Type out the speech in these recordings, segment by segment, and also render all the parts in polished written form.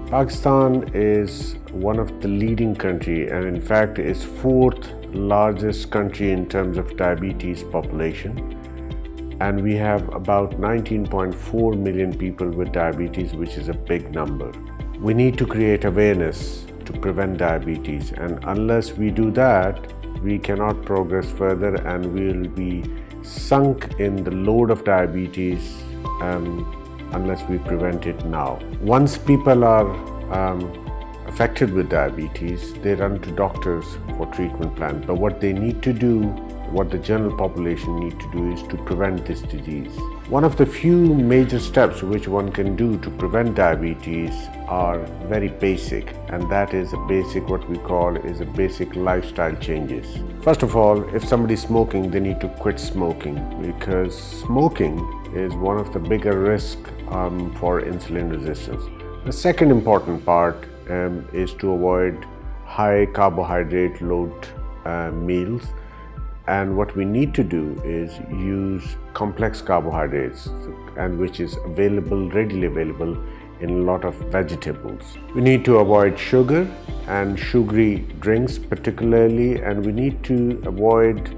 Pakistan is one of the leading country, and in fact is fourth largest country in terms of diabetes population, and we have about 19.4 million people with diabetes, which is a big number. We need to create awareness to prevent diabetes, and unless we do that, we cannot progress further and we will be sunk in the load of diabetes unless we prevent it now. Once people are affected with diabetes, they run to doctors for treatment plan. But what they need to do, what the general population need to do, is to prevent this disease. One of the few major steps which one can do to prevent diabetes are very basic, and that is what we call is a basic lifestyle changes. First of all, if somebody is smoking, they need to quit smoking, because smoking is one of the bigger risks for insulin resistance. The second important part is to avoid high carbohydrate load meals. And what we need to do is use complex carbohydrates, and which is readily available in a lot of vegetables. We need to avoid sugar and sugary drinks particularly, and we need to avoid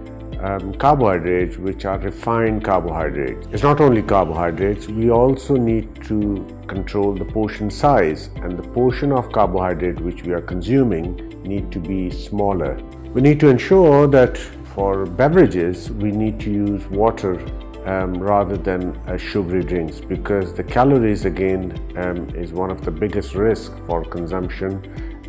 carbohydrates which are refined carbohydrates. It's not only carbohydrates, we also need to control the portion size, and the portion of carbohydrate which we are consuming need to be smaller. We need to ensure that for beverages, we need to use water rather than sugary drinks, because the calories again is one of the biggest risks for consumption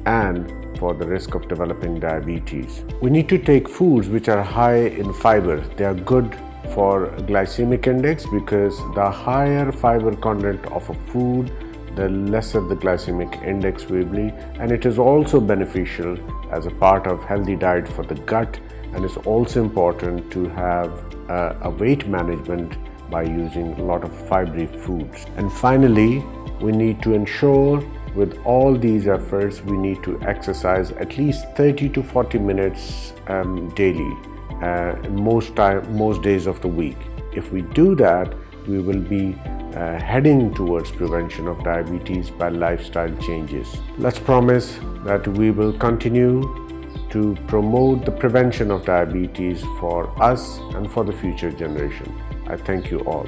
and for the risk of developing diabetes. We need to take foods which are high in fiber. They are good for glycemic index, because the higher fiber content of a food, the lesser the glycemic index will be, and it is also beneficial as a part of healthy diet for the gut. And it's also important to have a weight management by using a lot of fibery foods. And finally, we need to ensure with all these efforts, we need to exercise at least 30 to 40 minutes daily, most days of the week. If we do that, we will be heading towards prevention of diabetes by lifestyle changes. Let's promise that we will continue to promote the prevention of diabetes for us and for the future generation. I thank you all.